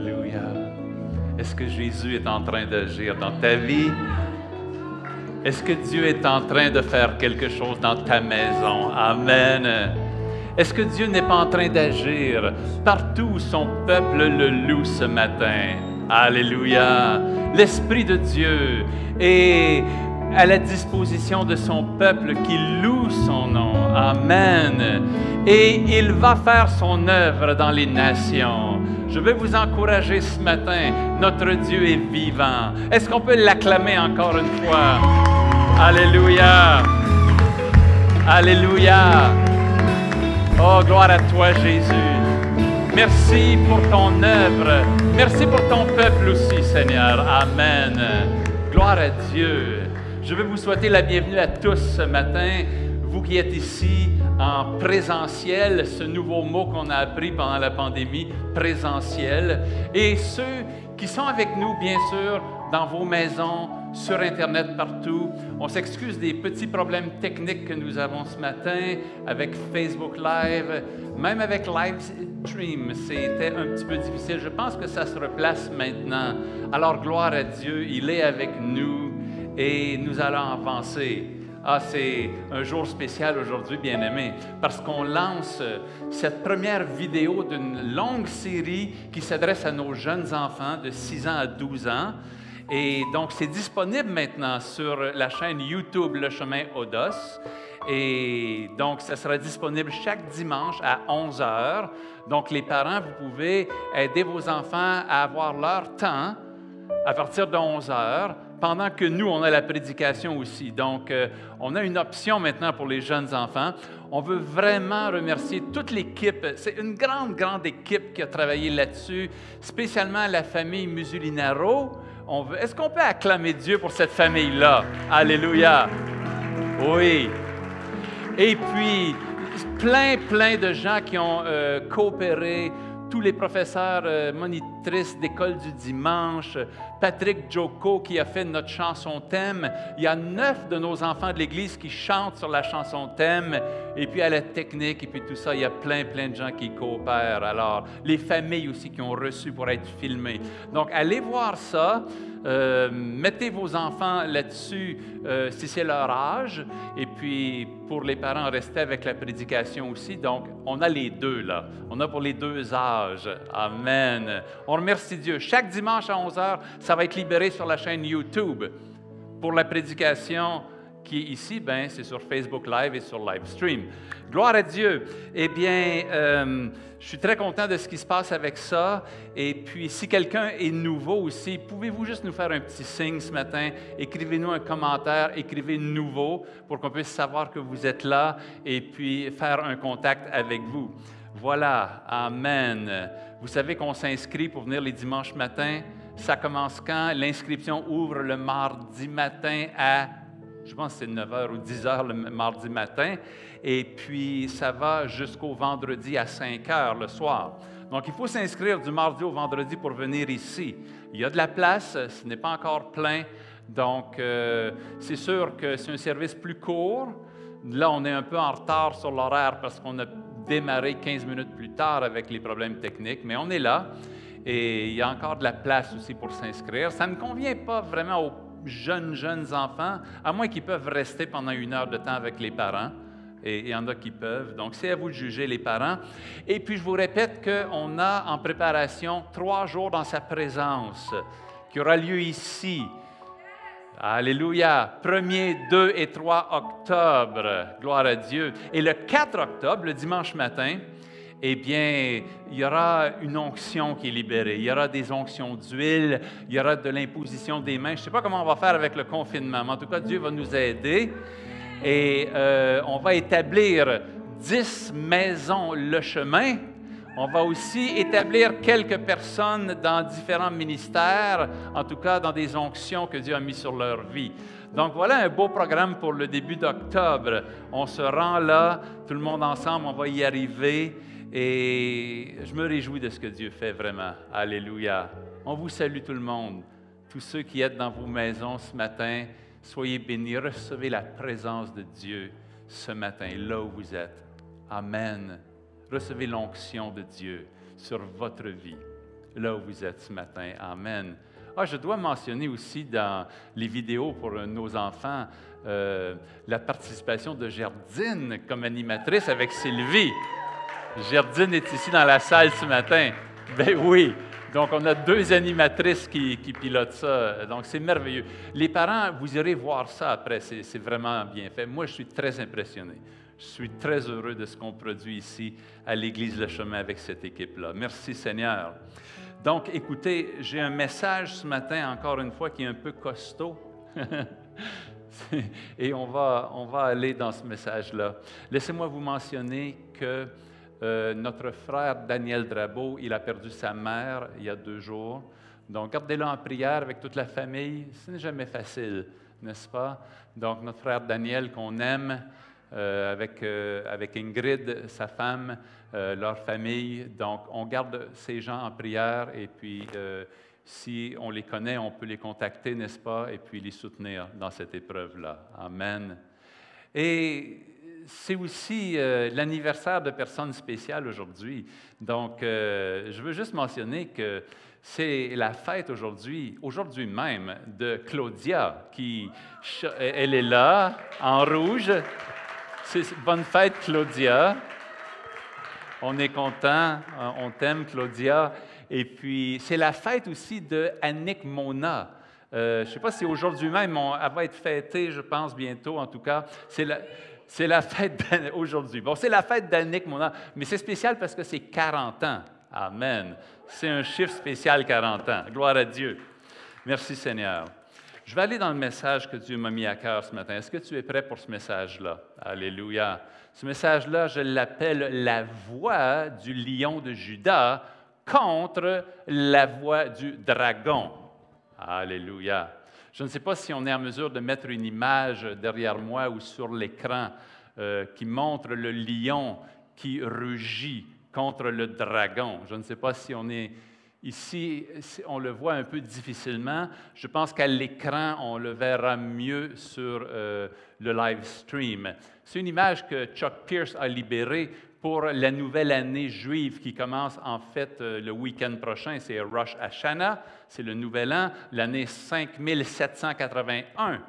Alléluia. Est-ce que Jésus est en train d'agir dans ta vie? Est-ce que Dieu est en train de faire quelque chose dans ta maison? Amen. Est-ce que Dieu n'est pas en train d'agir partout où son peuple le loue ce matin? Alléluia. L'Esprit de Dieu est à la disposition de son peuple qui loue son nom. Amen. Et il va faire son œuvre dans les nations. Je veux vous encourager ce matin. Notre Dieu est vivant. Est-ce qu'on peut l'acclamer encore une fois? Alléluia. Alléluia. Oh, gloire à toi, Jésus. Merci pour ton œuvre. Merci pour ton peuple aussi, Seigneur. Amen. Gloire à Dieu. Je veux vous souhaiter la bienvenue à tous ce matin, vous qui êtes ici en présentiel, ce nouveau mot qu'on a appris pendant la pandémie, présentiel, et ceux qui sont avec nous, bien sûr, dans vos maisons, sur Internet, partout. On s'excuse des petits problèmes techniques que nous avons ce matin avec Facebook Live, même avec Livestream, c'était un petit peu difficile. Je pense que ça se replace maintenant. Alors, gloire à Dieu, il est avec nous. Et nous allons avancer. Ah, c'est un jour spécial aujourd'hui, bien-aimés, parce qu'on lance cette première vidéo d'une longue série qui s'adresse à nos jeunes enfants de 6 ans à 12 ans. Et donc, c'est disponible maintenant sur la chaîne YouTube Le Chemin Odos. Et donc, ça sera disponible chaque dimanche à 11 h. Donc, les parents, vous pouvez aider vos enfants à avoir leur temps à partir de 11 h, pendant que nous, on a la prédication aussi. Donc, on a une option maintenant pour les jeunes enfants. On veut vraiment remercier toute l'équipe. C'est une grande équipe qui a travaillé là-dessus, spécialement la famille Musulinaro. Est-ce qu'on peut acclamer Dieu pour cette famille-là? Alléluia! Oui! Et puis, plein de gens qui ont coopéré, tous les professeurs monitrices d'école du dimanche, Patrick Joko qui a fait notre chanson thème. Il y a 9 de nos enfants de l'Église qui chantent sur la chanson thème. Et puis à la technique et puis tout ça, il y a plein de gens qui coopèrent. Alors, les familles aussi qui ont reçu pour être filmées. Donc, allez voir ça. Mettez vos enfants là-dessus si c'est leur âge. Et puis, pour les parents, restez avec la prédication aussi. Donc, on a les deux là. On a pour les deux âges. Amen. On remercie Dieu. Chaque dimanche à 11 h, ça va être libéré sur la chaîne YouTube. Pour la prédication qui est ici, ben, c'est sur Facebook Live et sur Livestream. Gloire à Dieu. Eh bien, je suis très content de ce qui se passe avec ça. Et puis, si quelqu'un est nouveau aussi, pouvez-vous juste nous faire un petit signe ce matin? Écrivez-nous un commentaire, écrivez nouveau pour qu'on puisse savoir que vous êtes là et puis faire un contact avec vous. Voilà, amen. Vous savez qu'on s'inscrit pour venir les dimanches matins. Ça commence quand? L'inscription ouvre le mardi matin à, je pense que c'est 9 h ou 10 h le mardi matin. Et puis, ça va jusqu'au vendredi à 5 h le soir. Donc, il faut s'inscrire du mardi au vendredi pour venir ici. Il y a de la place, ce n'est pas encore plein. Donc, c'est sûr que c'est un service plus court. Là, on est un peu en retard sur l'horaire parce qu'on a démarré 15 minutes plus tard avec les problèmes techniques, mais on est là et il y a encore de la place aussi pour s'inscrire. Ça ne convient pas vraiment aux jeunes enfants, à moins qu'ils peuvent rester pendant 1 heure de temps avec les parents, et il y en a qui peuvent. Donc, c'est à vous de juger, les parents. Et puis, je vous répète qu'on a en préparation 3 jours dans sa présence qui aura lieu ici. Alléluia! 1er, 2 et 3 octobre. Gloire à Dieu. Et le 4 octobre, le dimanche matin, eh bien, il y aura une onction qui est libérée. Il y aura des onctions d'huile, il y aura de l'imposition des mains. Je ne sais pas comment on va faire avec le confinement, mais en tout cas, Dieu va nous aider. Et on va établir 10 maisons Le Chemin. On va aussi établir quelques personnes dans différents ministères, en tout cas dans des onctions que Dieu a mis sur leur vie. Donc voilà un beau programme pour le début d'octobre. On se rend là, tout le monde ensemble, on va y arriver. Et je me réjouis de ce que Dieu fait vraiment. Alléluia. On vous salue tout le monde. Tous ceux qui êtes dans vos maisons ce matin, soyez bénis. Recevez la présence de Dieu ce matin, là où vous êtes. Amen. Recevez l'onction de Dieu sur votre vie. là où vous êtes ce matin. Amen. Ah, je dois mentionner aussi dans les vidéos pour nos enfants la participation de Gerdine comme animatrice avec Sylvie. Gerdine est ici dans la salle ce matin. Ben oui. Donc, on a 2 animatrices qui pilotent ça. Donc, c'est merveilleux. Les parents, vous irez voir ça après. C'est vraiment bien fait. Moi, je suis très impressionné. Je suis très heureux de ce qu'on produit ici à l'Église Le Chemin avec cette équipe-là. Merci Seigneur. Donc, écoutez, j'ai un message ce matin, encore une fois, qui est un peu costaud. Et on va aller dans ce message-là. Laissez-moi vous mentionner que notre frère Daniel Drabeau, il a perdu sa mère il y a 2 jours. Donc, gardez-le en prière avec toute la famille. Ce n'est jamais facile, n'est-ce pas? Donc, notre frère Daniel qu'on aime, avec Ingrid, sa femme, leur famille. Donc, on garde ces gens en prière et puis, si on les connaît, on peut les contacter, n'est-ce pas? Et puis les soutenir dans cette épreuve-là. Amen. Et c'est aussi l'anniversaire de personnes spéciales aujourd'hui. Donc, je veux juste mentionner que c'est la fête aujourd'hui même, de Claudia, elle est là, en rouge. Bonne fête, Claudia. On est content, on t'aime, Claudia. Et puis, c'est la fête aussi de Annick Mona. Je ne sais pas si aujourd'hui même, elle va être fêtée, je pense, bientôt, en tout cas. C'est la fête aujourd'hui. Bon, c'est la fête d'Annick Mona, mais c'est spécial parce que c'est 40 ans. Amen. C'est un chiffre spécial, 40 ans. Gloire à Dieu. Merci, Seigneur. Je vais aller dans le message que Dieu m'a mis à cœur ce matin. Est-ce que tu es prêt pour ce message-là? Alléluia. Ce message-là, je l'appelle « La voix du lion de Juda contre la voix du dragon ». Alléluia. Je ne sais pas si on est en mesure de mettre une image derrière moi ou sur l'écran qui montre le lion qui rugit contre le dragon. Je ne sais pas si on est ici, on le voit un peu difficilement. Je pense qu'à l'écran, on le verra mieux sur le live stream. C'est une image que Chuck Pierce a libérée pour la nouvelle année juive qui commence en fait le week-end prochain. C'est Rosh Hashanah, c'est le nouvel an, l'année 5781.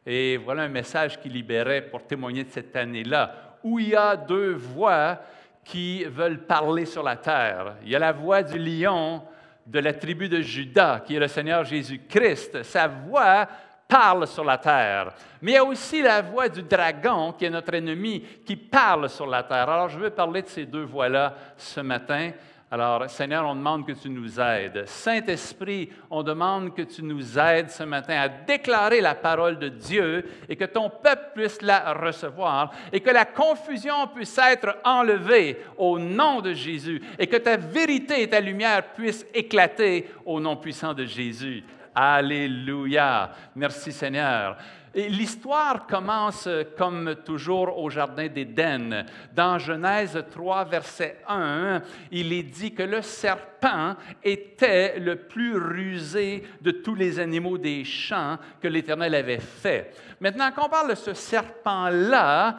Et voilà un message qu'il libérait pour témoigner de cette année-là, où il y a 2 voix qui veulent parler sur la terre. Il y a la voix du lion de la tribu de Juda, qui est le Seigneur Jésus-Christ. Sa voix parle sur la terre. Mais il y a aussi la voix du dragon, qui est notre ennemi, qui parle sur la terre. Alors, je veux parler de ces 2 voix-là ce matin. Alors, Seigneur, on demande que tu nous aides. Saint-Esprit, on demande que tu nous aides ce matin à déclarer la parole de Dieu et que ton peuple puisse la recevoir et que la confusion puisse être enlevée au nom de Jésus et que ta vérité et ta lumière puissent éclater au nom puissant de Jésus. Alléluia. Merci Seigneur. Et l'histoire commence comme toujours au Jardin d'Éden. Dans Genèse 3, verset 1, il est dit que le serpent était le plus rusé de tous les animaux des champs que l'Éternel avait fait. Maintenant, quand on parle de ce serpent-là,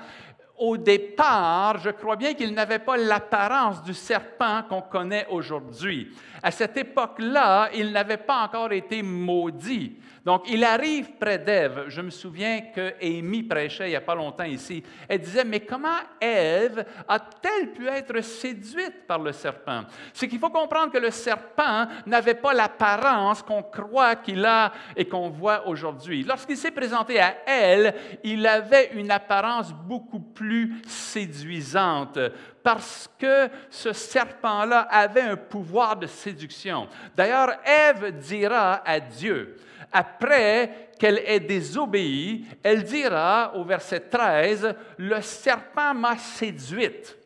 au départ, je crois bien qu'il n'avait pas l'apparence du serpent qu'on connaît aujourd'hui. À cette époque-là, il n'avait pas encore été maudit. Donc, il arrive près d'Ève. Je me souviens que Amy prêchait il n'y a pas longtemps ici. Elle disait, mais comment Ève a-t-elle pu être séduite par le serpent? C'est qu'il faut comprendre que le serpent n'avait pas l'apparence qu'on croit qu'il a et qu'on voit aujourd'hui. Lorsqu'il s'est présenté à elle, il avait une apparence beaucoup plus séduisante parce que ce serpent-là avait un pouvoir de séduction. D'ailleurs, Ève dira à Dieu, après qu'elle ait désobéi, elle dira au verset 13, « Le serpent m'a séduite ».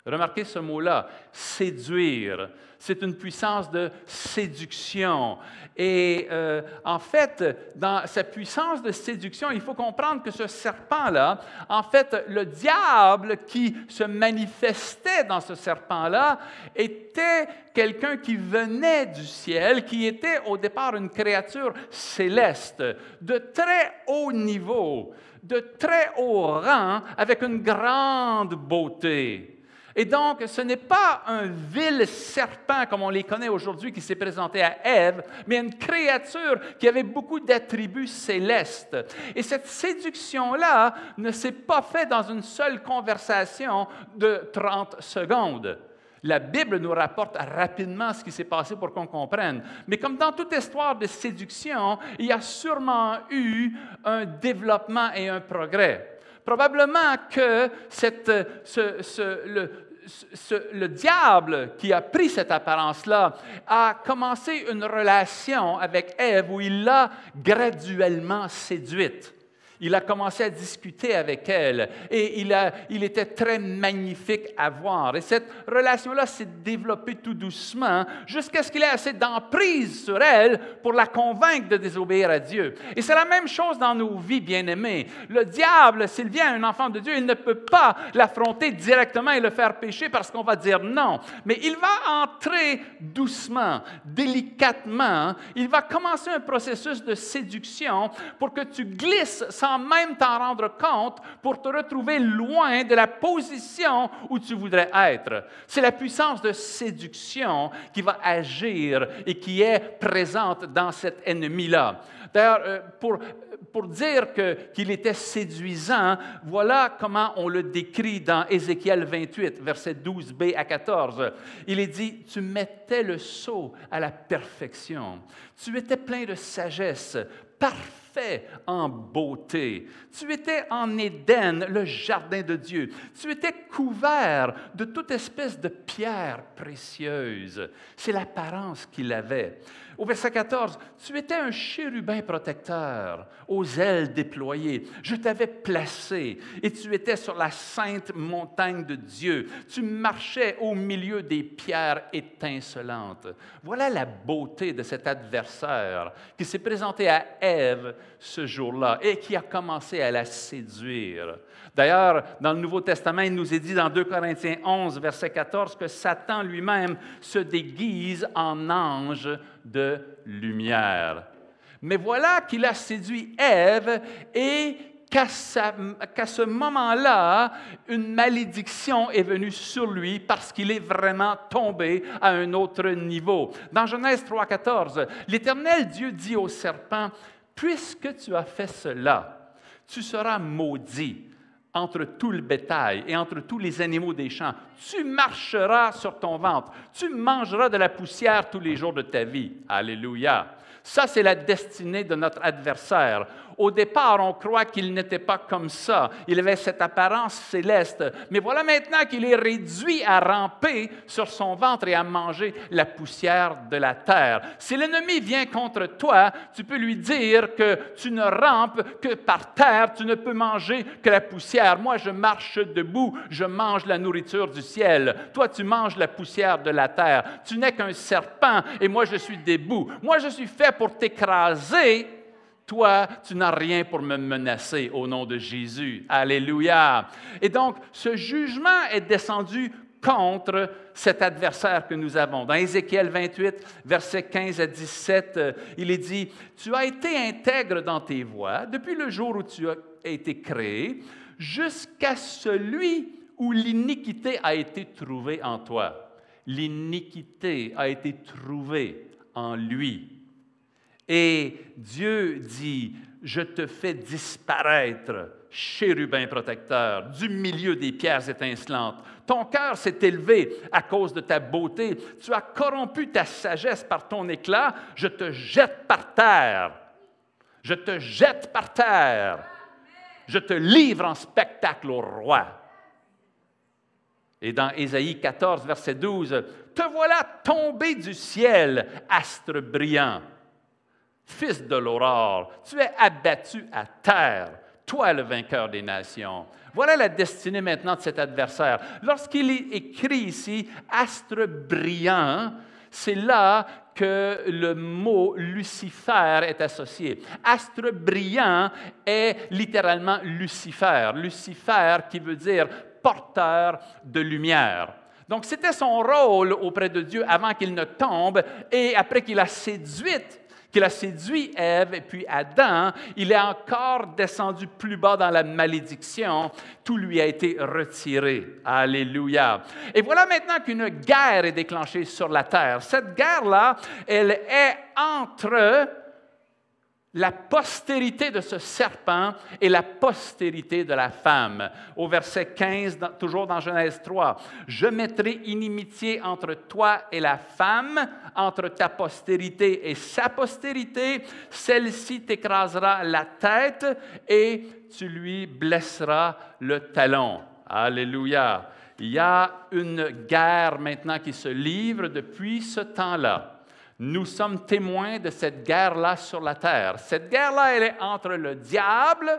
Remarquez ce mot-là, « séduire ». C'est une puissance de séduction. Et en fait, dans sa puissance de séduction, il faut comprendre que ce serpent-là, en fait, le diable qui se manifestait dans ce serpent-là était quelqu'un qui venait du ciel, qui était au départ une créature céleste, de très haut niveau, de très haut rang, avec une grande beauté. Et donc, ce n'est pas un vil serpent comme on les connaît aujourd'hui qui s'est présenté à Ève, mais une créature qui avait beaucoup d'attributs célestes. Et cette séduction-là ne s'est pas faite dans une seule conversation de 30 secondes. La Bible nous rapporte rapidement ce qui s'est passé pour qu'on comprenne. Mais comme dans toute histoire de séduction, il y a sûrement eu un développement et un progrès. Probablement que le diable qui a pris cette apparence-là a commencé une relation avec Ève où il l'a graduellement séduite. Il a commencé à discuter avec elle et il était très magnifique à voir. Et cette relation-là s'est développée tout doucement jusqu'à ce qu'il ait assez d'emprise sur elle pour la convaincre de désobéir à Dieu. Et c'est la même chose dans nos vies, bien-aimés. Le diable, s'il vient à un enfant de Dieu, il ne peut pas l'affronter directement et le faire pécher parce qu'on va dire non. Mais il va entrer doucement, délicatement. Il va commencer un processus de séduction pour que tu glisses sans même t'en rendre compte pour te retrouver loin de la position où tu voudrais être. C'est la puissance de séduction qui va agir et qui est présente dans cet ennemi-là. D'ailleurs, pour dire qu'il était séduisant, voilà comment on le décrit dans Ézéchiel 28, versets 12b à 14. Il est dit, « Tu mettais le sceau à la perfection. Tu étais plein de sagesse, parfait en beauté. Tu étais en Éden, le jardin de Dieu. Tu étais couvert de toute espèce de pierres précieuses. » C'est l'apparence qu'il avait. Au verset 14, « Tu étais un chérubin protecteur, aux ailes déployées. Je t'avais placé et tu étais sur la sainte montagne de Dieu. Tu marchais au milieu des pierres étincelantes. » Voilà la beauté de cet adversaire qui s'est présenté à Ève ce jour-là et qui a commencé à la séduire. D'ailleurs, dans le Nouveau Testament, il nous est dit dans 2 Corinthiens 11, verset 14, que Satan lui-même se déguise en ange de lumière. Mais voilà qu'il a séduit Ève et qu'à ce moment-là, une malédiction est venue sur lui parce qu'il est vraiment tombé à un autre niveau. Dans Genèse 3, 14, l'Éternel Dieu dit au serpent, « Puisque tu as fait cela, tu seras maudit entre tout le bétail et entre tous les animaux des champs. Tu marcheras sur ton ventre. Tu mangeras de la poussière tous les jours de ta vie. » Alléluia! Ça, c'est la destinée de notre adversaire. Au départ, on croit qu'il n'était pas comme ça. Il avait cette apparence céleste. Mais voilà maintenant qu'il est réduit à ramper sur son ventre et à manger la poussière de la terre. Si l'ennemi vient contre toi, tu peux lui dire que tu ne rampes que par terre, tu ne peux manger que la poussière. Moi, je marche debout, je mange la nourriture du ciel. Toi, tu manges la poussière de la terre. Tu n'es qu'un serpent et moi, je suis debout. Moi, je suis fait pour t'écraser. Toi, tu n'as rien pour me menacer au nom de Jésus. Alléluia! Et donc, ce jugement est descendu contre cet adversaire que nous avons. Dans Ézéchiel 28, versets 15 à 17, il est dit, « Tu as été intègre dans tes voies depuis le jour où tu as été créé, jusqu'à celui où l'iniquité a été trouvée en toi. » L'iniquité a été trouvée en lui. Et Dieu dit, « Je te fais disparaître, chérubin protecteur, du milieu des pierres étincelantes. Ton cœur s'est élevé à cause de ta beauté. Tu as corrompu ta sagesse par ton éclat. Je te jette par terre. Je te jette par terre. Je te livre en spectacle au roi. » Et dans Ésaïe 14, verset 12, « Te voilà tombé du ciel, astre brillant. Fils de l'aurore, tu es abattu à terre, toi le vainqueur des nations. » Voilà la destinée maintenant de cet adversaire. Lorsqu'il est écrit ici « astre brillant », c'est là que le mot Lucifer est associé. Astre brillant est littéralement Lucifer. Lucifer qui veut dire porteur de lumière. Donc, c'était son rôle auprès de Dieu avant qu'il ne tombe et après qu'il a séduite qu'il a séduit Ève et puis Adam, il est encore descendu plus bas dans la malédiction. Tout lui a été retiré. Alléluia. Et voilà maintenant qu'une guerre est déclenchée sur la terre. Cette guerre-là, elle est entre la postérité de ce serpent et la postérité de la femme. Au verset 15, toujours dans Genèse 3, « Je mettrai inimitié entre toi et la femme, entre ta postérité et sa postérité. Celle-ci t'écrasera la tête et tu lui blesseras le talon. » Alléluia. Il y a une guerre maintenant qui se livre depuis ce temps-là. Nous sommes témoins de cette guerre-là sur la terre. Cette guerre-là, elle est entre le diable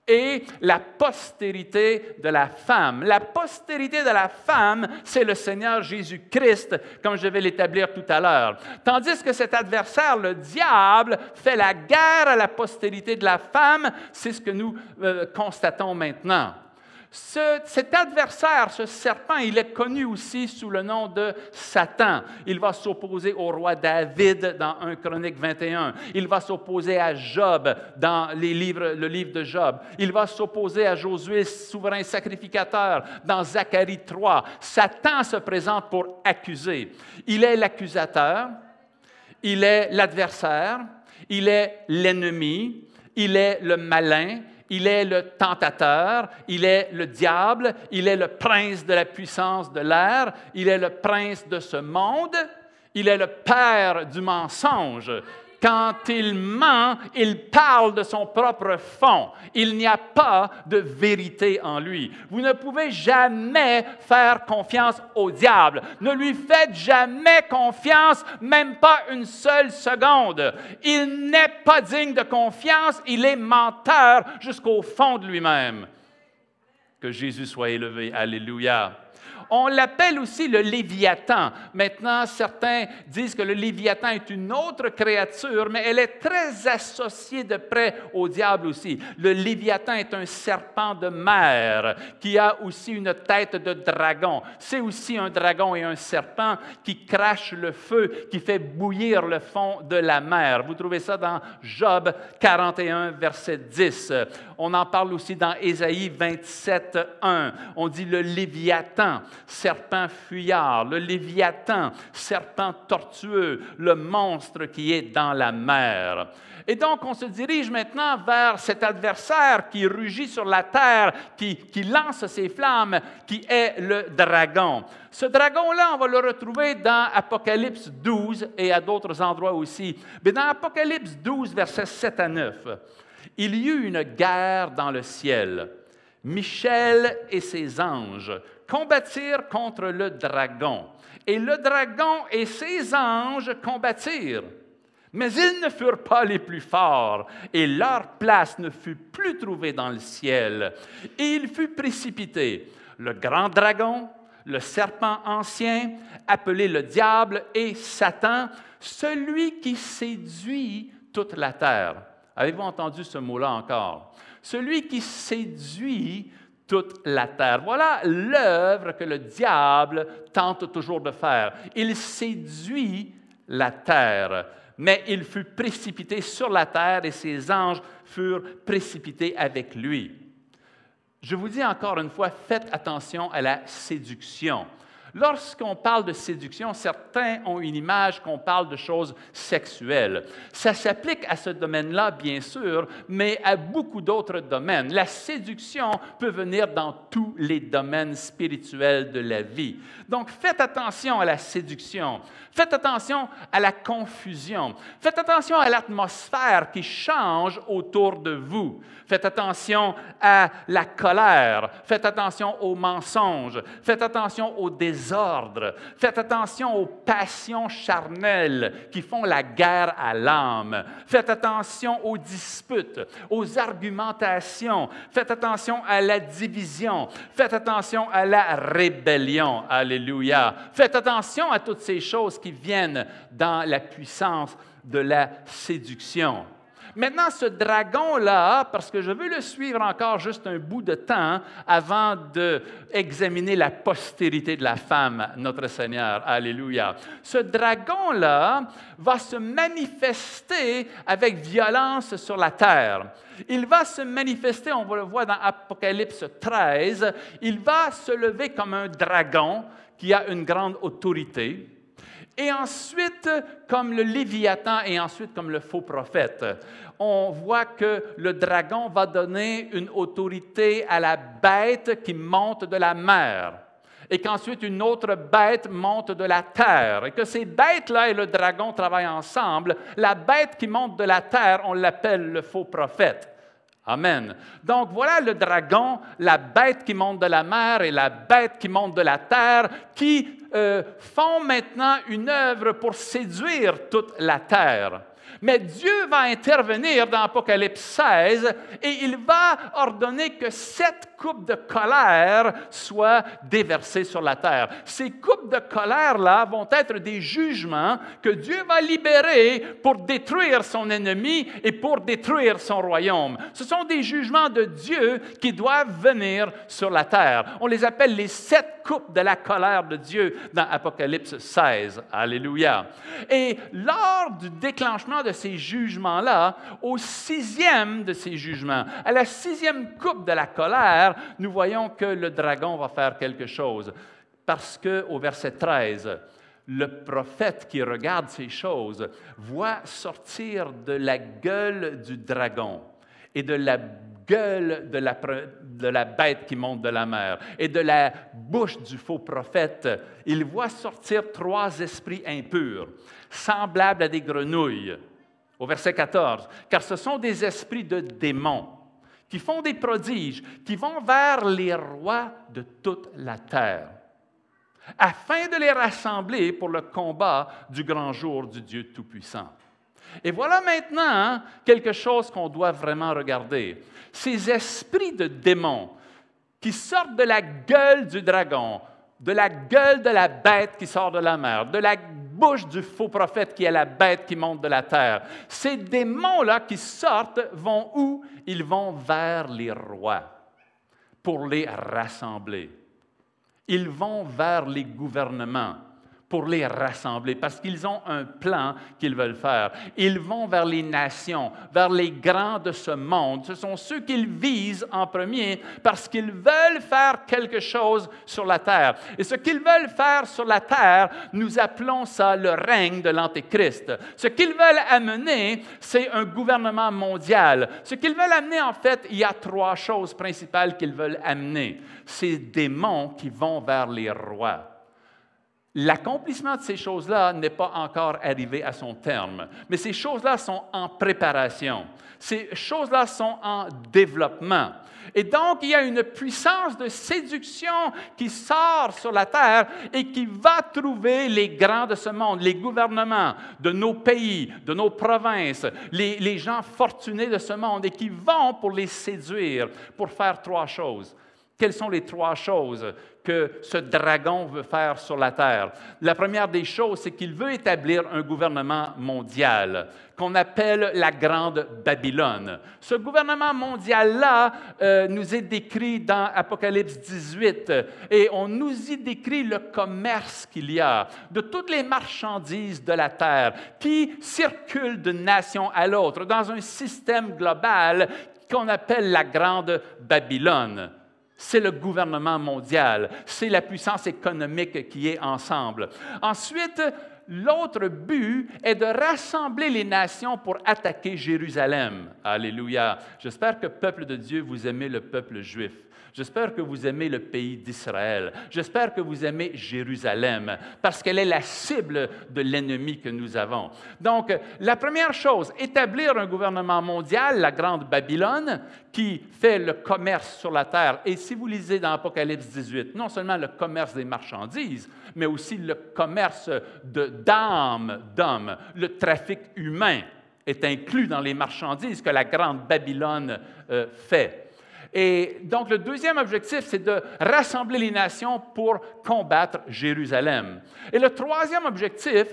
et la postérité de la femme. La postérité de la femme, c'est le Seigneur Jésus-Christ, comme je vais l'établir tout à l'heure. Tandis que cet adversaire, le diable, fait la guerre à la postérité de la femme, c'est ce que nous constatons maintenant. Cet adversaire, ce serpent, il est connu aussi sous le nom de Satan. Il va s'opposer au roi David dans 1 Chronique 21. Il va s'opposer à Job dans le livre de Job. Il va s'opposer à Josué, souverain sacrificateur, dans Zacharie 3. Satan se présente pour accuser. Il est l'accusateur, il est l'adversaire, il est l'ennemi, il est le malin, il est le tentateur, il est le diable, il est le prince de la puissance de l'air, il est le prince de ce monde, il est le père du mensonge. Quand il ment, il parle de son propre fond. Il n'y a pas de vérité en lui. Vous ne pouvez jamais faire confiance au diable. Ne lui faites jamais confiance, même pas une seule seconde. Il n'est pas digne de confiance, il est menteur jusqu'au fond de lui-même. Que Jésus soit élevé. Alléluia. On l'appelle aussi le Léviathan. Maintenant, certains disent que le Léviathan est une autre créature, mais elle est très associée de près au diable aussi. Le Léviathan est un serpent de mer qui a aussi une tête de dragon. C'est aussi un dragon et un serpent qui crache le feu, qui fait bouillir le fond de la mer. Vous trouvez ça dans Job 41, verset 10. On en parle aussi dans Ésaïe 27, 1. On dit le Léviathan, serpent fuyard, le Léviathan, serpent tortueux, le monstre qui est dans la mer. Et donc, on se dirige maintenant vers cet adversaire qui rugit sur la terre, qui lance ses flammes, qui est le dragon. Ce dragon-là, on va le retrouver dans Apocalypse 12 et à d'autres endroits aussi. Mais dans Apocalypse 12, versets 7 à 9, il y eut une guerre dans le ciel. Michel et ses anges combattirent contre le dragon. Et le dragon et ses anges combattirent. Mais ils ne furent pas les plus forts, et leur place ne fut plus trouvée dans le ciel. Et il fut précipité. Le grand dragon, le serpent ancien, appelé le diable et Satan, celui qui séduit toute la terre. Avez-vous entendu ce mot-là encore? Celui qui séduit toute la terre. Voilà l'œuvre que le diable tente toujours de faire. Il séduit la terre, mais il fut précipité sur la terre et ses anges furent précipités avec lui. Je vous dis encore une fois, faites attention à la séduction. Lorsqu'on parle de séduction, certains ont une image qu'on parle de choses sexuelles. Ça s'applique à ce domaine-là, bien sûr, mais à beaucoup d'autres domaines. La séduction peut venir dans tous les domaines spirituels de la vie. Donc, faites attention à la séduction. Faites attention à la confusion. Faites attention à l'atmosphère qui change autour de vous. Faites attention à la colère. Faites attention aux mensonges. Faites attention au désordre. Faites attention aux passions charnelles qui font la guerre à l'âme. Faites attention aux disputes, aux argumentations. Faites attention à la division. Faites attention à la rébellion. Alléluia. Faites attention à toutes ces choses qui viennent dans la puissance de la séduction. Maintenant, ce dragon-là, parce que je veux le suivre encore juste un bout de temps avant d'examiner la postérité de la femme, notre Seigneur. Alléluia. Ce dragon-là va se manifester avec violence sur la terre. Il va se manifester, on le voit dans Apocalypse 13, il va se lever comme un dragon qui a une grande autorité. Et ensuite, comme le Léviathan et ensuite comme le faux prophète, on voit que le dragon va donner une autorité à la bête qui monte de la mer. Et qu'ensuite une autre bête monte de la terre. Et que ces bêtes-là et le dragon travaillent ensemble. La bête qui monte de la terre, on l'appelle le faux prophète. Amen. Donc voilà le dragon, la bête qui monte de la mer et la bête qui monte de la terre, qui font maintenant une œuvre pour séduire toute la terre. Mais Dieu va intervenir dans Apocalypse 16 et il va ordonner que 7 coupes de colère soient déversées sur la terre. Ces coupes de colère-là vont être des jugements que Dieu va libérer pour détruire son ennemi et pour détruire son royaume. Ce sont des jugements de Dieu qui doivent venir sur la terre. On les appelle les 7 coupes de la colère de Dieu dans Apocalypse 16. Alléluia. Et lors du déclenchement de ces jugements-là, au 6e de ces jugements, à la 6e coupe de la colère, nous voyons que le dragon va faire quelque chose. Parce qu'au verset 13, le prophète qui regarde ces choses voit sortir de la gueule du dragon et de la gueule de la bête qui monte de la mer et de la bouche du faux prophète, il voit sortir 3 esprits impurs, semblables à des grenouilles. Au verset 14, car ce sont des esprits de démons qui font des prodiges, qui vont vers les rois de toute la terre, afin de les rassembler pour le combat du grand jour du Dieu Tout-Puissant. Et voilà maintenant quelque chose qu'on doit vraiment regarder. Ces esprits de démons qui sortent de la gueule du dragon, de la gueule de la bête qui sort de la mer, de la bouche du faux prophète qui est la bête qui monte de la terre. Ces démons-là qui sortent vont où? Ils vont vers les rois pour les rassembler. Ils vont vers les gouvernements pour les rassembler, parce qu'ils ont un plan qu'ils veulent faire. Ils vont vers les nations, vers les grands de ce monde. Ce sont ceux qu'ils visent en premier, parce qu'ils veulent faire quelque chose sur la terre. Et ce qu'ils veulent faire sur la terre, nous appelons ça le règne de l'Antéchrist. Ce qu'ils veulent amener, c'est un gouvernement mondial. Ce qu'ils veulent amener, en fait, il y a 3 choses principales qu'ils veulent amener. Ces démons qui vont vers les rois. L'accomplissement de ces choses-là n'est pas encore arrivé à son terme, mais ces choses-là sont en préparation. Ces choses-là sont en développement. Et donc, il y a une puissance de séduction qui sort sur la terre et qui va trouver les grands de ce monde, les gouvernements de nos pays, de nos provinces, les gens fortunés de ce monde et qui vont pour les séduire, pour faire 3 choses. Quelles sont les 3 choses que ce dragon veut faire sur la terre? La première des choses, c'est qu'il veut établir un gouvernement mondial qu'on appelle la Grande Babylone. Ce gouvernement mondial-là nous est décrit dans Apocalypse 18 et on nous y décrit le commerce qu'il y a de toutes les marchandises de la terre qui circulent d'une nation à l'autre dans un système global qu'on appelle la Grande Babylone. C'est le gouvernement mondial, c'est la puissance économique qui est ensemble. Ensuite, l'autre but est de rassembler les nations pour attaquer Jérusalem. Alléluia. J'espère que, peuple de Dieu, vous aimez le peuple juif. J'espère que vous aimez le pays d'Israël. J'espère que vous aimez Jérusalem, parce qu'elle est la cible de l'ennemi que nous avons. Donc, la première chose, établir un gouvernement mondial, la Grande Babylone, qui fait le commerce sur la terre. Et si vous lisez dans Apocalypse 18, non seulement le commerce des marchandises, mais aussi le commerce d'âmes, d'hommes, le trafic humain est inclus dans les marchandises que la Grande Babylone fait. Et donc, le deuxième objectif, c'est de rassembler les nations pour combattre Jérusalem. Et le troisième objectif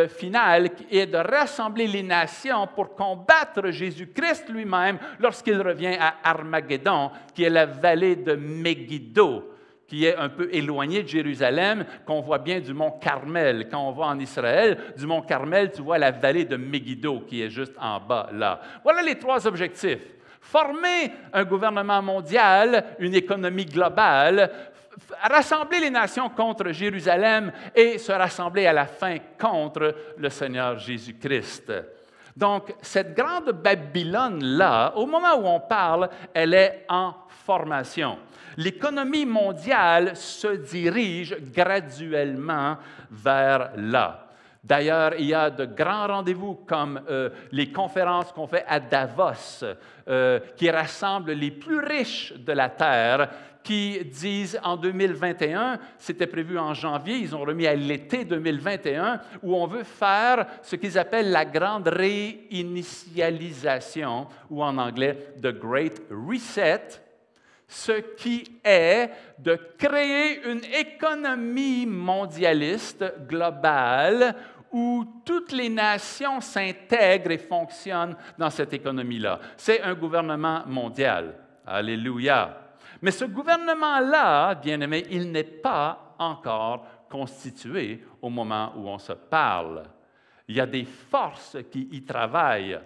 final est de rassembler les nations pour combattre Jésus-Christ lui-même lorsqu'il revient à Armageddon, qui est la vallée de Megiddo, qui est un peu éloignée de Jérusalem, qu'on voit bien du mont Carmel. Quand on va en Israël, du mont Carmel, tu vois la vallée de Megiddo, qui est juste en bas là. Voilà les trois objectifs. Former un gouvernement mondial, une économie globale, rassembler les nations contre Jérusalem et se rassembler à la fin contre le Seigneur Jésus-Christ. Donc, cette grande Babylone-là, au moment où on parle, elle est en formation. L'économie mondiale se dirige graduellement vers là. D'ailleurs, il y a de grands rendez-vous comme les conférences qu'on fait à Davos, qui rassemblent les plus riches de la Terre, qui disent en 2021, c'était prévu en janvier, ils ont remis à l'été 2021, où on veut faire ce qu'ils appellent la grande réinitialisation, ou en anglais, The Great Reset, ce qui est de créer une économie mondialiste globale où toutes les nations s'intègrent et fonctionnent dans cette économie-là. C'est un gouvernement mondial. Alléluia. Mais ce gouvernement-là, bien-aimés, il n'est pas encore constitué au moment où on se parle. Il y a des forces qui y travaillent,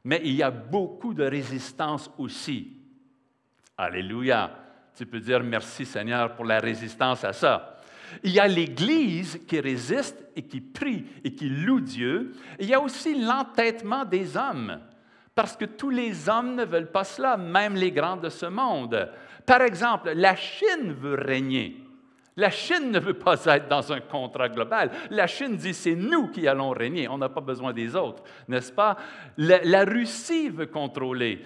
mais il y a beaucoup de résistance aussi. Alléluia. Tu peux dire merci Seigneur pour la résistance à ça. Il y a l'Église qui résiste et qui prie et qui loue Dieu. Il y a aussi l'entêtement des hommes, parce que tous les hommes ne veulent pas cela, même les grands de ce monde. Par exemple, la Chine veut régner. La Chine ne veut pas être dans un contrat global. La Chine dit, c'est nous qui allons régner, on n'a pas besoin des autres, n'est-ce pas? La Russie veut contrôler.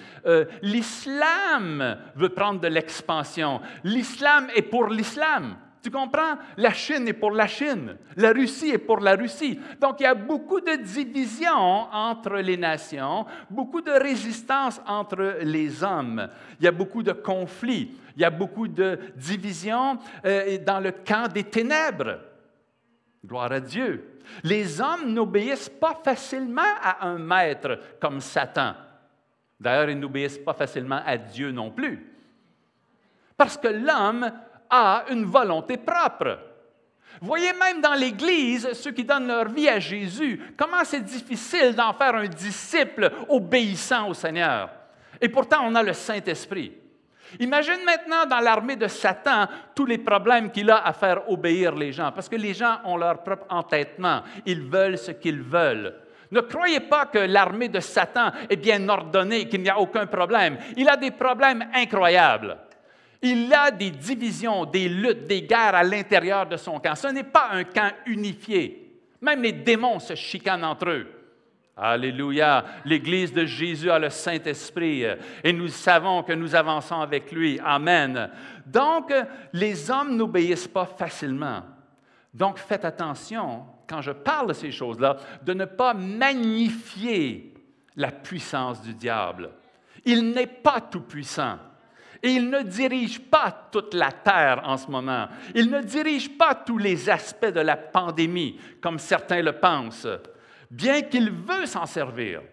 L'islam veut prendre de l'expansion. L'islam est pour l'islam. Tu comprends? La Chine est pour la Chine. La Russie est pour la Russie. Donc, il y a beaucoup de divisions entre les nations, beaucoup de résistance entre les hommes. Il y a beaucoup de conflits. Il y a beaucoup de divisions dans le camp des ténèbres. Gloire à Dieu. Les hommes n'obéissent pas facilement à un maître comme Satan. D'ailleurs, ils n'obéissent pas facilement à Dieu non plus. Parce que l'homme a une volonté propre. Voyez même dans l'Église, ceux qui donnent leur vie à Jésus, comment c'est difficile d'en faire un disciple obéissant au Seigneur. Et pourtant, on a le Saint-Esprit. Imagine maintenant dans l'armée de Satan tous les problèmes qu'il a à faire obéir les gens, parce que les gens ont leur propre entêtement. Ils veulent ce qu'ils veulent. Ne croyez pas que l'armée de Satan est bien ordonnée, qu'il n'y a aucun problème. Il a des problèmes incroyables. Il a des divisions, des luttes, des guerres à l'intérieur de son camp. Ce n'est pas un camp unifié. Même les démons se chicanent entre eux. Alléluia! L'Église de Jésus a le Saint-Esprit et nous savons que nous avançons avec lui. Amen. Donc, les hommes n'obéissent pas facilement. Donc, faites attention, quand je parle de ces choses-là, de ne pas magnifier la puissance du diable. Il n'est pas tout-puissant. Et il ne dirige pas toute la terre en ce moment. Il ne dirige pas tous les aspects de la pandémie, comme certains le pensent, bien qu'il veut s'en servir.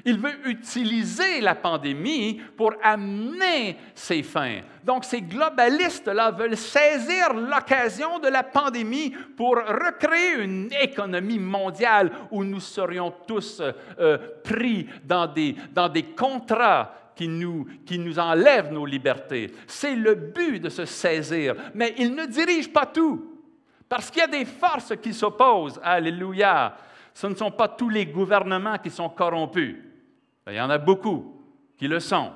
Il veut utiliser la pandémie pour amener ses fins. Donc, ces globalistes-là veulent saisir l'occasion de la pandémie pour recréer une économie mondiale où nous serions tous pris dans des contrats qui nous enlèvent nos libertés. C'est le but de se saisir. Mais il ne dirige pas tout, parce qu'il y a des forces qui s'opposent. Alléluia! Ce ne sont pas tous les gouvernements qui sont corrompus. Il y en a beaucoup qui le sont.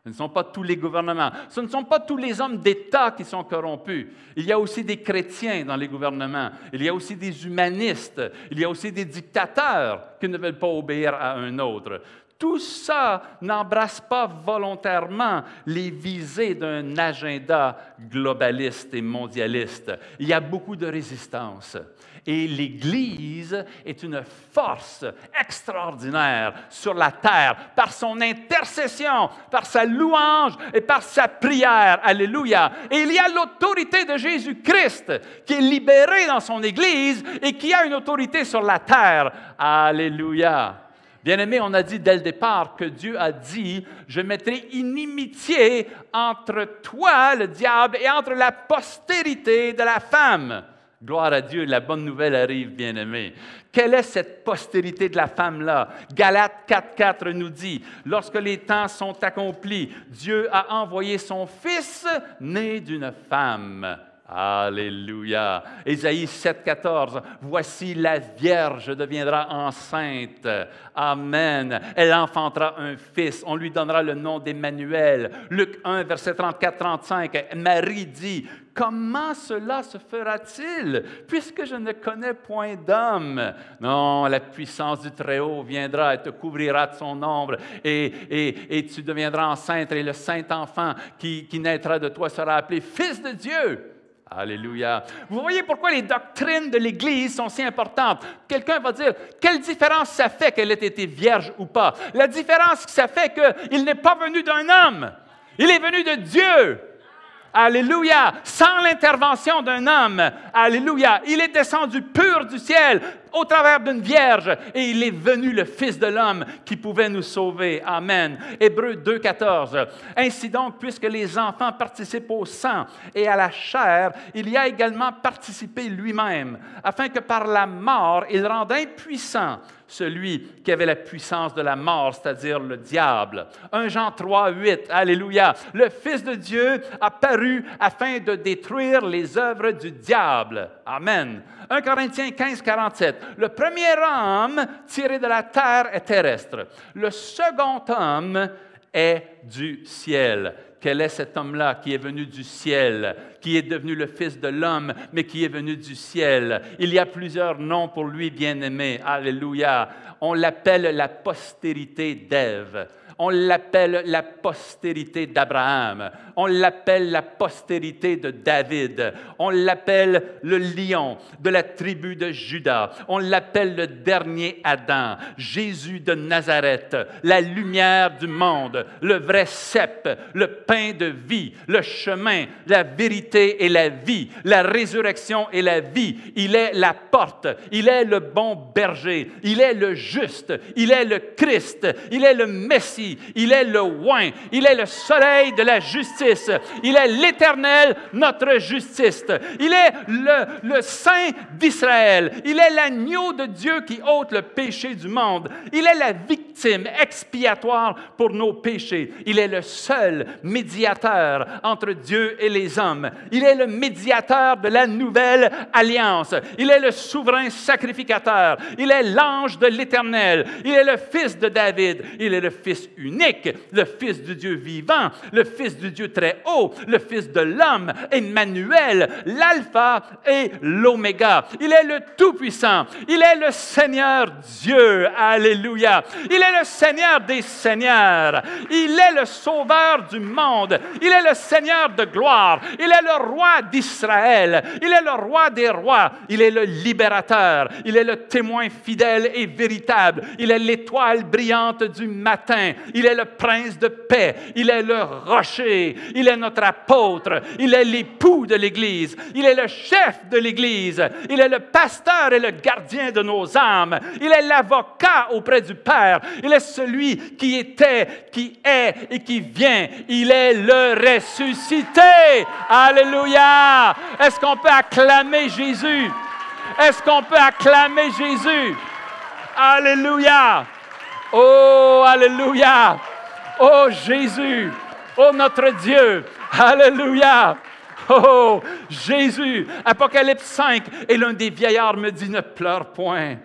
Ce ne sont pas tous les gouvernements. Ce ne sont pas tous les hommes d'État qui sont corrompus. Il y a aussi des chrétiens dans les gouvernements. Il y a aussi des humanistes. Il y a aussi des dictateurs qui ne veulent pas obéir à un autre. Tout ça n'embrasse pas volontairement les visées d'un agenda globaliste et mondialiste. Il y a beaucoup de résistance. Et l'Église est une force extraordinaire sur la terre par son intercession, par sa louange et par sa prière. Alléluia. Et il y a l'autorité de Jésus-Christ qui est libérée dans son Église et qui a une autorité sur la terre. Alléluia. Bien-aimés, on a dit dès le départ que Dieu a dit « Je mettrai inimitié entre toi, le diable, et entre la postérité de la femme. » Gloire à Dieu, la bonne nouvelle arrive, bien-aimés. Quelle est cette postérité de la femme-là? Galates 4.4 nous dit « Lorsque les temps sont accomplis, Dieu a envoyé son Fils né d'une femme. » Alléluia. Ésaïe 7.14, « Voici la Vierge deviendra enceinte. Amen. Elle enfantera un fils. On lui donnera le nom d'Emmanuel. » Luc 1, verset 34-35, Marie dit, « Comment cela se fera-t-il, puisque je ne connais point d'homme? Non, la puissance du Très-Haut viendra et te couvrira de son ombre, et tu deviendras enceinte, et le Saint-Enfant qui naîtra de toi sera appelé Fils de Dieu. » Alléluia. Vous voyez pourquoi les doctrines de l'Église sont si importantes. Quelqu'un va dire, quelle différence ça fait qu'elle ait été vierge ou pas? La différence, ça fait qu'il n'est pas venu d'un homme. Il est venu de Dieu. Alléluia. Sans l'intervention d'un homme. Alléluia. Il est descendu pur du ciel au travers d'une vierge et il est venu le Fils de l'homme qui pouvait nous sauver. Amen. Hébreux 2.14. Ainsi donc, puisque les enfants participent au sang et à la chair, il y a également participé lui-même, afin que par la mort, il rende impuissant celui qui avait la puissance de la mort, c'est-à-dire le diable. 1 Jean 3.8. Alléluia. Le Fils de Dieu a paru afin de détruire les œuvres du diable. Amen. 1 Corinthiens 15.47. Le premier homme tiré de la terre est terrestre. Le second homme est du ciel. Quel est cet homme-là qui est venu du ciel, qui est devenu le Fils de l'homme, mais qui est venu du ciel? Il y a plusieurs noms pour lui, bien-aimé. Alléluia. On l'appelle la postérité d'Ève. On l'appelle la postérité d'Abraham. On l'appelle la postérité de David. On l'appelle le lion de la tribu de Juda. On l'appelle le dernier Adam, Jésus de Nazareth, la lumière du monde, le vrai cep, le pain de vie, le chemin, la vérité et la vie, la résurrection et la vie. Il est la porte, il est le bon berger, il est le juste, il est le Christ, il est le Messie. Il est le oint, il est le soleil de la justice, il est l'Éternel, notre justice, il est le Saint d'Israël, il est l'agneau de Dieu qui ôte le péché du monde, il est la victime expiatoire pour nos péchés, il est le seul médiateur entre Dieu et les hommes, il est le médiateur de la nouvelle alliance, il est le souverain sacrificateur, il est l'ange de l'Éternel, il est le fils de David, il est le fils unique, le Fils du Dieu vivant, le Fils du Dieu très haut, le Fils de l'homme, Emmanuel, l'Alpha et l'Oméga. Il est le Tout-Puissant, il est le Seigneur Dieu, alléluia. Il est le Seigneur des Seigneurs, il est le Sauveur du monde, il est le Seigneur de gloire, il est le Roi d'Israël, il est le Roi des rois, il est le Libérateur, il est le témoin fidèle et véritable, il est l'étoile brillante du matin, il est le prince de paix, il est le rocher, il est notre apôtre, il est l'époux de l'Église, il est le chef de l'Église, il est le pasteur et le gardien de nos âmes, il est l'avocat auprès du Père, il est celui qui était, qui est et qui vient, il est le ressuscité. Alléluia! Est-ce qu'on peut acclamer Jésus? Est-ce qu'on peut acclamer Jésus? Alléluia! Oh, alléluia! Oh, Jésus! Oh, notre Dieu! Alléluia! Oh, Jésus! Apocalypse 5. Et l'un des vieillards me dit, ne pleure point.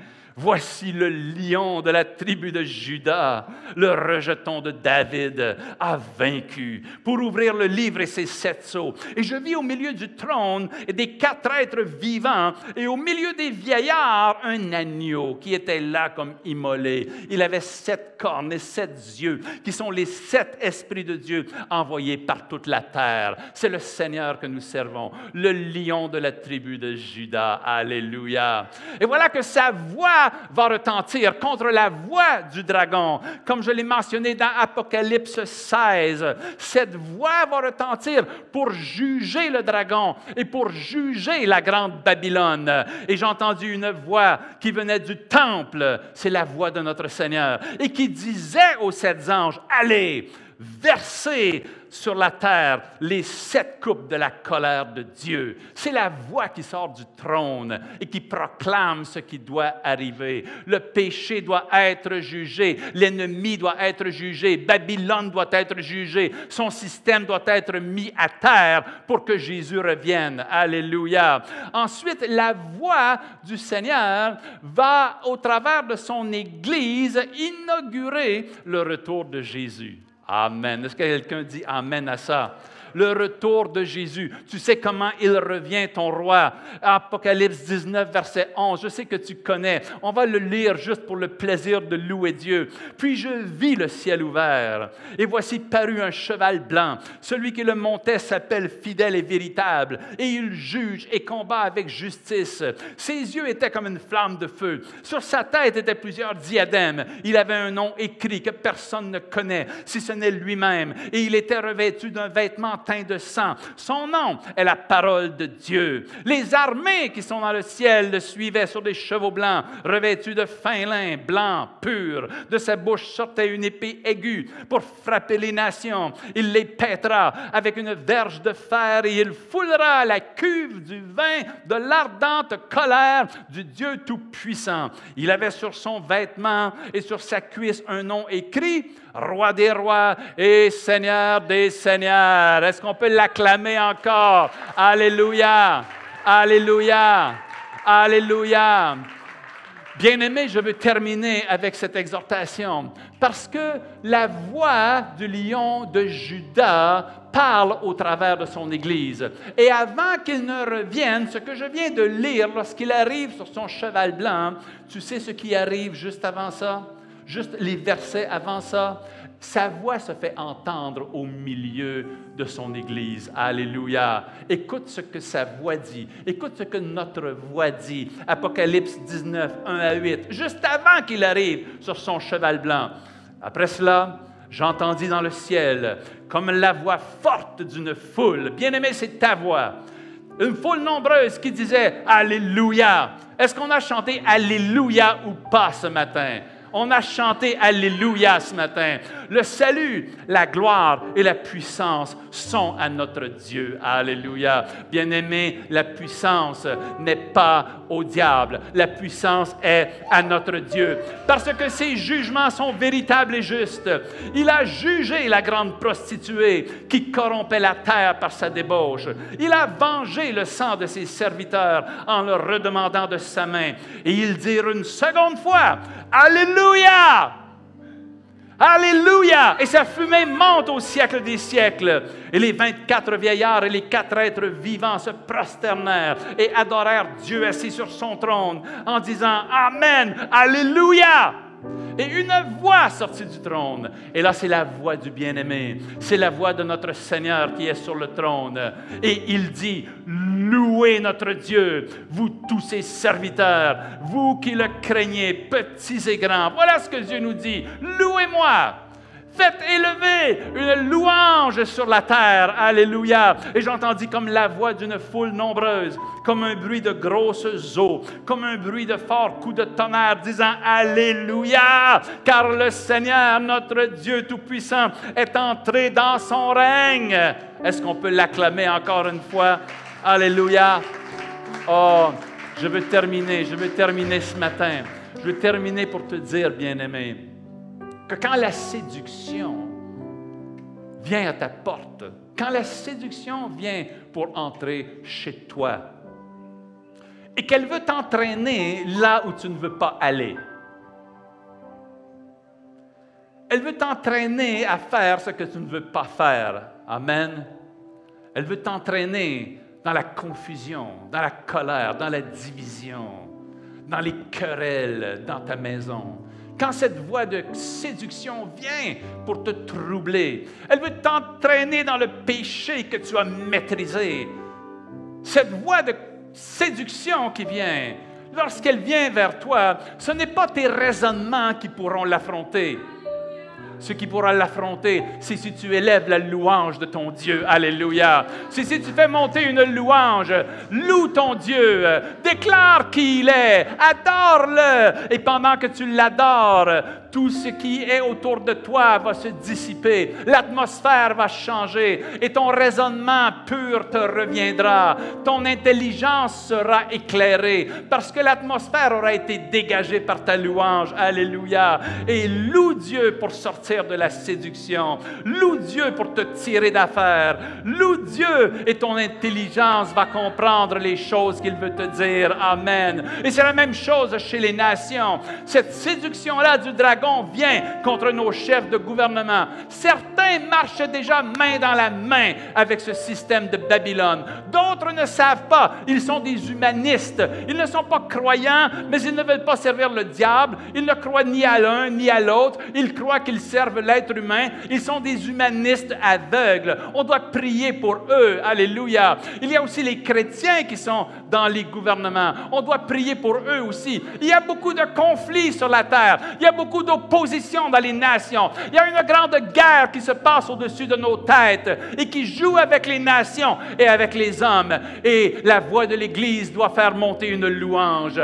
Voici le lion de la tribu de Juda, le rejeton de David, a vaincu pour ouvrir le livre et ses 7 sceaux. Et je vis au milieu du trône et des 4 êtres vivants, et au milieu des vieillards, un agneau qui était là comme immolé. Il avait 7 cornes et 7 yeux, qui sont les 7 esprits de Dieu envoyés par toute la terre. C'est le Seigneur que nous servons, le lion de la tribu de Juda. Alléluia. Et voilà que sa voix va retentir contre la voix du dragon. Comme je l'ai mentionné dans Apocalypse 16, cette voix va retentir pour juger le dragon et pour juger la grande Babylone. Et j'ai entendu une voix qui venait du temple, c'est la voix de notre Seigneur, et qui disait aux 7 anges, « Allez, versez sur la terre les 7 coupes de la colère de Dieu. » C'est la voix qui sort du trône et qui proclame ce qui doit arriver. Le péché doit être jugé, l'ennemi doit être jugé, Babylone doit être jugée, son système doit être mis à terre pour que Jésus revienne. Alléluia. Ensuite, la voix du Seigneur va, au travers de son Église, inaugurer le retour de Jésus. Amen. Est-ce que quelqu'un dit Amen à ça? Le retour de Jésus. Tu sais comment il revient, ton roi. Apocalypse 19, verset 11. Je sais que tu connais. On va le lire juste pour le plaisir de louer Dieu. « Puis je vis le ciel ouvert, et voici parut un cheval blanc. Celui qui le montait s'appelle fidèle et véritable, et il juge et combat avec justice. Ses yeux étaient comme une flamme de feu. Sur sa tête étaient plusieurs diadèmes. Il avait un nom écrit que personne ne connaît, si ce n'est lui-même. Et il était revêtu d'un vêtement teint de sang. Son nom est la parole de Dieu. Les armées qui sont dans le ciel le suivaient sur des chevaux blancs, revêtus de fin lin blanc pur. De sa bouche sortait une épée aiguë pour frapper les nations. Il les pètera avec une verge de fer et il foulera la cuve du vin de l'ardente colère du Dieu Tout-Puissant. Il avait sur son vêtement et sur sa cuisse un nom écrit, Roi des rois et Seigneur des seigneurs. Est-ce qu'on peut l'acclamer encore? Alléluia! Alléluia! Alléluia! Bien-aimés, je veux terminer avec cette exhortation parce que la voix du lion de Juda parle au travers de son Église. Et avant qu'il ne revienne, ce que je viens de lire, lorsqu'il arrive sur son cheval blanc, tu sais ce qui arrive juste avant ça? Juste les versets avant ça, sa voix se fait entendre au milieu de son Église. Alléluia. Écoute ce que sa voix dit. Écoute ce que notre voix dit. Apocalypse 19, 1 à 8, juste avant qu'il arrive sur son cheval blanc. Après cela, j'entendis dans le ciel comme la voix forte d'une foule. Bien-aimé, c'est ta voix. Une foule nombreuse qui disait « Alléluia ». Est-ce qu'on a chanté « Alléluia » ou pas ce matin? On a chanté « Alléluia » ce matin. Le salut, la gloire et la puissance sont à notre Dieu. Alléluia. Bien-aimé, la puissance n'est pas au diable. La puissance est à notre Dieu. Parce que ses jugements sont véritables et justes. Il a jugé la grande prostituée qui corrompait la terre par sa débauche. Il a vengé le sang de ses serviteurs en leur redemandant de sa main. Et ils dirent une seconde fois « Alléluia! Alléluia! » Et sa fumée monte au siècle des siècles. Et les 24 vieillards et les 4 êtres vivants se prosternèrent et adorèrent Dieu assis sur son trône en disant « Amen! Alléluia! » Et une voix sortit du trône. Et là, c'est la voix du bien-aimé. C'est la voix de notre Seigneur qui est sur le trône. Et il dit, louez notre Dieu, vous tous ses serviteurs, vous qui le craignez, petits et grands. Voilà ce que Dieu nous dit. Louez-moi. Faites élever une louange sur la terre. Alléluia. Et j'entendis comme la voix d'une foule nombreuse, comme un bruit de grosses eaux, comme un bruit de forts coups de tonnerre, disant Alléluia, car le Seigneur, notre Dieu Tout-Puissant, est entré dans son règne. Est-ce qu'on peut l'acclamer encore une fois? Alléluia. Oh, je veux terminer ce matin. Je veux terminer pour te dire, bien-aimé, que quand la séduction vient à ta porte, quand la séduction vient pour entrer chez toi, et qu'elle veut t'entraîner là où tu ne veux pas aller. Elle veut t'entraîner à faire ce que tu ne veux pas faire. Amen. Elle veut t'entraîner dans la confusion, dans la colère, dans la division, dans les querelles dans ta maison. Quand cette voix de séduction vient pour te troubler, elle veut t'entraîner dans le péché que tu as maîtrisé. Cette voix de séduction qui vient, lorsqu'elle vient vers toi, ce n'est pas tes raisonnements qui pourront l'affronter. Ce qui pourra l'affronter, c'est si tu élèves la louange de ton Dieu. Alléluia. C'est si tu fais monter une louange, loue ton Dieu, déclare qui il est, adore-le. Et pendant que tu l'adores, tout ce qui est autour de toi va se dissiper, l'atmosphère va changer et ton raisonnement pur te reviendra. Ton intelligence sera éclairée parce que l'atmosphère aura été dégagée par ta louange. Alléluia. Et loue Dieu pour sortir de la séduction. Loue Dieu pour te tirer d'affaire. Loue Dieu et ton intelligence va comprendre les choses qu'il veut te dire. Amen. Et c'est la même chose chez les nations. Cette séduction-là du dragon vient contre nos chefs de gouvernement. Certains marchent déjà main dans la main avec ce système de Babylone. D'autres ne savent pas. Ils sont des humanistes. Ils ne sont pas croyants, mais ils ne veulent pas servir le diable. Ils ne croient ni à l'un ni à l'autre. Ils croient qu'ils servent l'être humain. Ils sont des humanistes aveugles. On doit prier pour eux. Alléluia. Il y a aussi les chrétiens qui sont dans les gouvernements. On doit prier pour eux aussi. Il y a beaucoup de conflits sur la terre. Il y a beaucoup d'opposition dans les nations. Il y a une grande guerre qui se passe au-dessus de nos têtes et qui joue avec les nations et avec les hommes. Et la voix de l'Église doit faire monter une louange.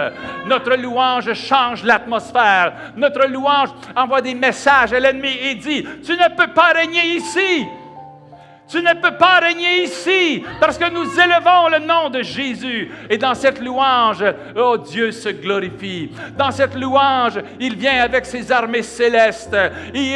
Notre louange change l'atmosphère. Notre louange envoie des messages à l'ennemi et dit, tu ne peux pas régner ici. Tu ne peux pas régner ici parce que nous élevons le nom de Jésus. Et dans cette louange, oh, Dieu se glorifie. Dans cette louange, il vient avec ses armées célestes. Et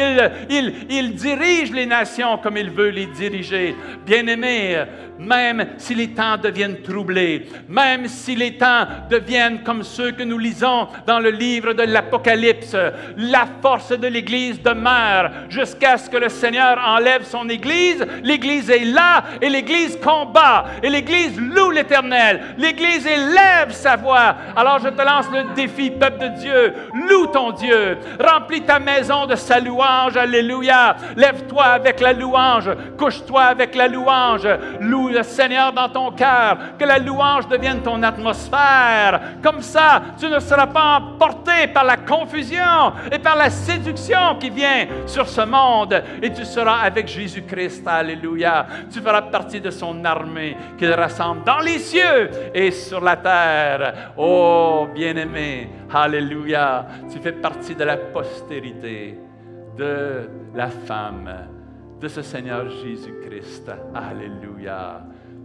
il dirige les nations comme il veut les diriger. Bien-aimés, même si les temps deviennent troublés, même si les temps deviennent comme ceux que nous lisons dans le livre de l'Apocalypse, la force de l'Église demeure jusqu'à ce que le Seigneur enlève son Église. L'Église est là et l'Église combat et l'Église loue l'Éternel. L'Église élève sa voix. Alors je te lance le défi, peuple de Dieu. Loue ton Dieu. Remplis ta maison de sa louange. Alléluia. Lève-toi avec la louange. Couche-toi avec la louange. Loue le Seigneur dans ton cœur. Que la louange devienne ton atmosphère. Comme ça, tu ne seras pas emporté par la confusion et par la séduction qui vient sur ce monde. Et tu seras avec Jésus-Christ. Alléluia. Tu feras partie de son armée qu'il rassemble dans les cieux et sur la terre. Oh, bien-aimé, alléluia. Tu fais partie de la postérité de la femme de ce Seigneur Jésus-Christ. Alléluia.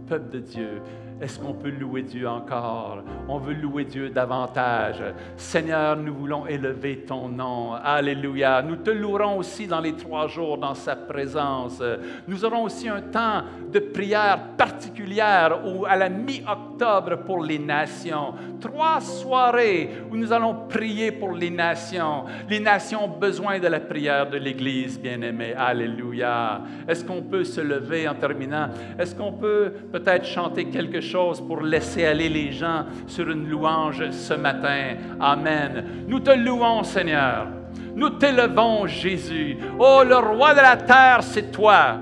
Peuple de Dieu, est-ce qu'on peut louer Dieu encore? On veut louer Dieu davantage. Seigneur, nous voulons élever ton nom. Alléluia. Nous te louerons aussi dans les 3 jours dans sa présence. Nous aurons aussi un temps de prière particulière à la mi-octobre pour les nations. 3 soirées où nous allons prier pour les nations. Les nations ont besoin de la prière de l'Église, bien-aimés. Alléluia. Est-ce qu'on peut se lever en terminant? Est-ce qu'on peut peut-être chanter quelque chose pour laisser aller les gens sur une louange ce matin? Amen. Nous te louons, Seigneur. Nous t'élevons, Jésus. Oh, le roi de la terre, c'est toi.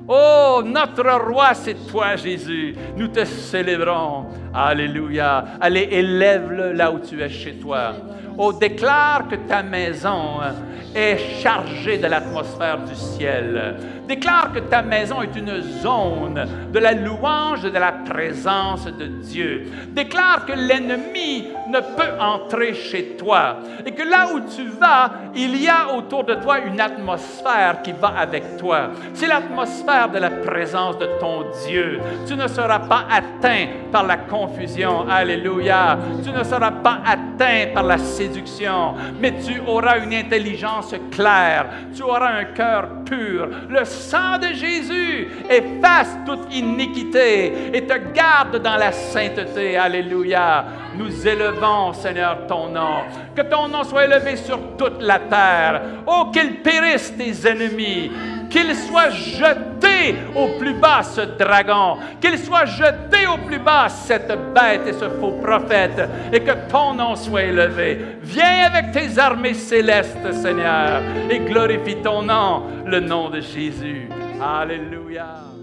Oh, notre roi, c'est toi, Jésus. Nous te célébrons. Alléluia. Allez, élève-le là où tu es chez toi. Oh, déclare que ta maison est chargée de l'atmosphère du ciel. Déclare que ta maison est une zone de la louange et de la présence de Dieu. Déclare que l'ennemi ne peut entrer chez toi et que là où tu vas, il y a autour de toi une atmosphère qui va avec toi. C'est l'atmosphère de la présence de ton Dieu. Tu ne seras pas atteint par la confusion. Alléluia. Tu ne seras pas atteint par la séduction, mais tu auras une intelligence claire. Tu auras un cœur pur. Le sang de Jésus efface toute iniquité et te garde dans la sainteté. Alléluia. nous élevons, Seigneur, ton nom. Que ton nom soit élevé sur toute la terre. Oh, qu'ils périssent tes ennemis. Qu'il soit jeté au plus bas ce dragon, qu'il soit jeté au plus bas cette bête et ce faux prophète, et que ton nom soit élevé. Viens avec tes armées célestes, Seigneur, et glorifie ton nom, le nom de Jésus. Alléluia.